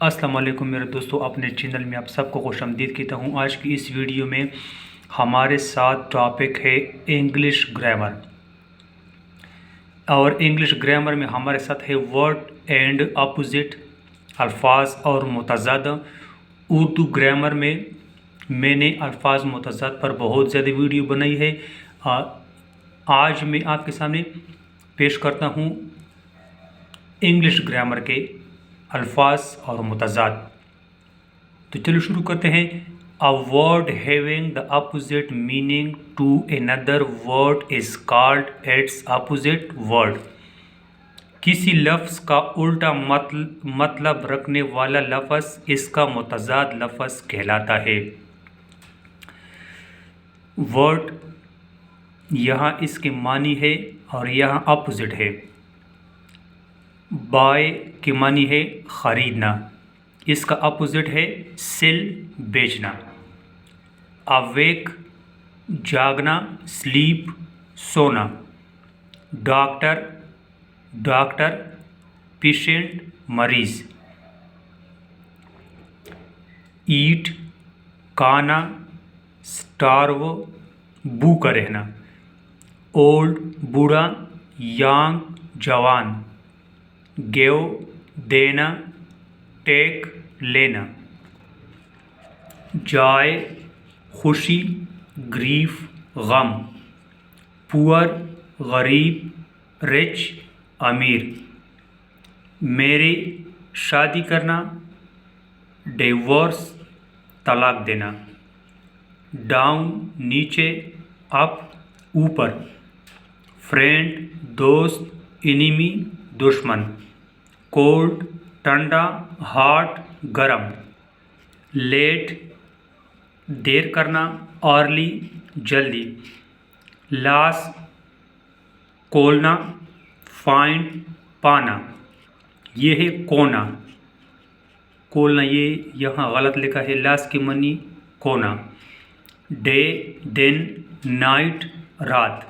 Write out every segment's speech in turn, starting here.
السلام علیکم میرے دوستوں، اپنے چینل میں آپ سب کو خوش آمدید کہتا ہوں۔ آج کی اس ویڈیو میں ہمارے ساتھ ٹاپک ہے انگلش گرامر، اور انگلش گرامر میں ہمارے ساتھ ہے ورڈ اینڈ اپوزٹ، الفاظ اور متضاد۔ اردو گرامر میں نے الفاظ متضاد پر بہت زیادہ ویڈیو بنائی ہے۔ آج میں آپ کے سامنے پیش کرتا ہوں انگلش گرامر کے الفاظ اور متضاد۔ تو چلو شروع کرتے ہیں۔ A word having the opposite meaning to another word is called its opposite word۔ کسی لفظ کا الٹا مطلب رکھنے والا لفظ اس کا متضاد لفظ کہلاتا ہے۔ ورڈ یہاں اس کے معنی ہے اور یہاں اپوزٹ ہے۔ بائی کے معنی ہے خریدنا، اس کا اپوزٹ ہے سیل، بیچنا۔ اویک جاگنا، سلیپ سونا۔ ڈاکٹر پیشنٹ مریض۔ ایٹ کھانا، سٹارو بھوکا رہنا۔ اولڈ بوڑھا، یانگ جوان۔ گیو دینا، ٹیک لینا۔ جائے خوشی، گریف غم۔ پور غریب، رچ امیر۔ میرے شادی کرنا، ڈیورس طلاق دینا۔ ڈاؤن نیچے، اپ اوپر۔ فرینڈ دوست، انیمی دشمن۔ کولڈ ٹھنڈا، ہاٹ گرم۔ لیٹ دیر کرنا، ارلی جلدی۔ لاس کھولنا، فائنڈ پانا۔ یہ ہے کونا، کھولنا یہ یہاں غلط لکھا ہے، لاس کے معنی کونا۔ ڈے دن، نائٹ رات۔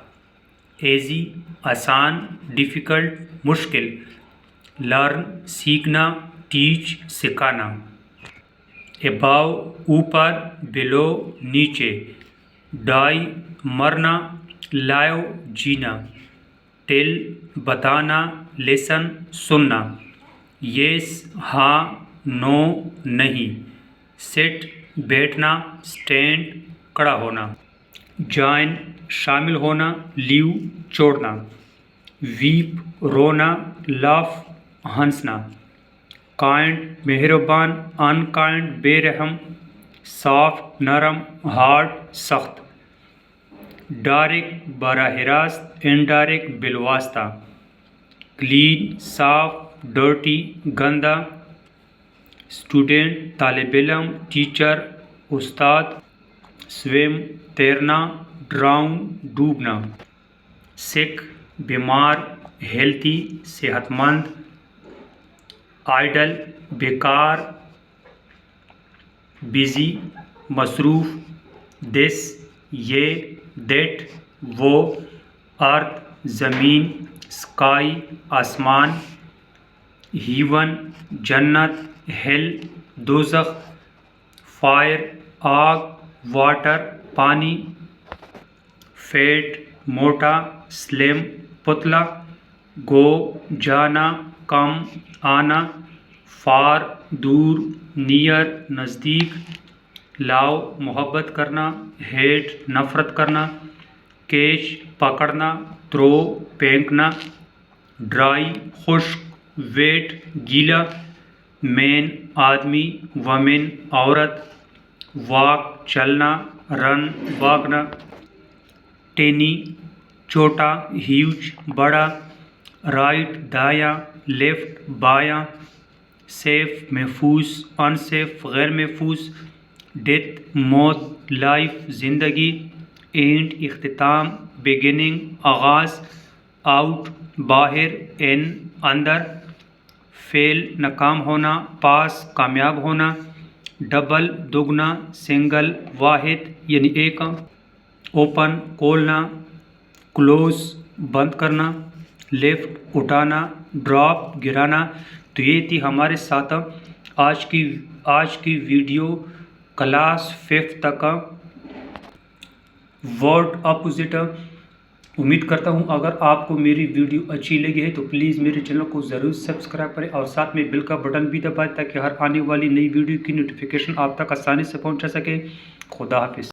ایزی آسان، ڈیفیکلٹ مشکل۔ لرن سیکھنا، ٹیچ سکھانا۔ اباؤ اوپر، بلو نیچے۔ ڈائی مرنا، لائیو جینا۔ ٹیل بتانا، لسن سننا۔ یس ہاں، نو نہیں۔ سٹ بیٹھنا، اسٹینڈ کھڑا ہونا۔ جوائن شامل ہونا، لیو چھوڑنا۔ ویپ رونا، لاف ہنسنا۔ کائنڈ مہربان، ان کائنڈ بے رحم۔ سافٹ نرم، ہارڈ سخت۔ ڈائریکٹ براہ راست، انڈائریکٹ بالواسطہ۔ کلین صاف، ڈرٹی گندا۔ اسٹوڈنٹ طالب علم، ٹیچر استاد۔ سویم تیرنا، ڈراؤن ڈوبنا۔ سک بیمار، ہیلتھی صحت مند۔ آئیڈل بیکار، بزی مصروف۔ دس یہ، دیٹ وہ۔ ارتھ زمین، اسکائی آسمان۔ ہیون جنت، ہیل دوزخ۔ فائر آگ، واٹر پانی۔ فیٹ موٹا، سلیم پتلا۔ گو جانا، کم آنا۔ فار دور، نیئر نزدیک۔ لاؤ محبت کرنا، ہیٹ نفرت کرنا۔ کیچ پکڑنا، تھرو پھینکنا۔ ڈرائی خشک، ویٹ گیلا۔ مین آدمی، وومن عورت۔ واک چلنا، رن بھاگنا۔ ٹینی چھوٹا، ہیوج بڑا۔ رائٹ دایاں، لیفٹ بایاں۔ سیف محفوظ، ان سیف غیر محفوظ۔ ڈیتھ موت، لائف زندگی۔ اینڈ اختتام، بگننگ آغاز۔ آؤٹ باہر، ان اندر۔ فیل ناکام ہونا، پاس کامیاب ہونا۔ ڈبل دگنا، سنگل واحد یعنی ایک۔ اوپن کھولنا، کلوز بند کرنا۔ لیفٹ اٹھانا، ڈراپ گرانا۔ تو یہ تھی ہمارے 7 آج کی ویڈیو کلاس 5 تک کا ورڈ اپوزٹ امید کرتا ہوں اگر آپ کو میری ویڈیو اچھی لگی ہے تو پلیز میرے چینل کو ضرور سبسکرائب کریں اور ساتھ میں بیل کا بٹن بھی دبائیں تاکہ ہر آنے والی نئی ویڈیو کی نوٹیفیکیشن آپ تک آسانی سے پہنچا سکے۔ خدا حافظ۔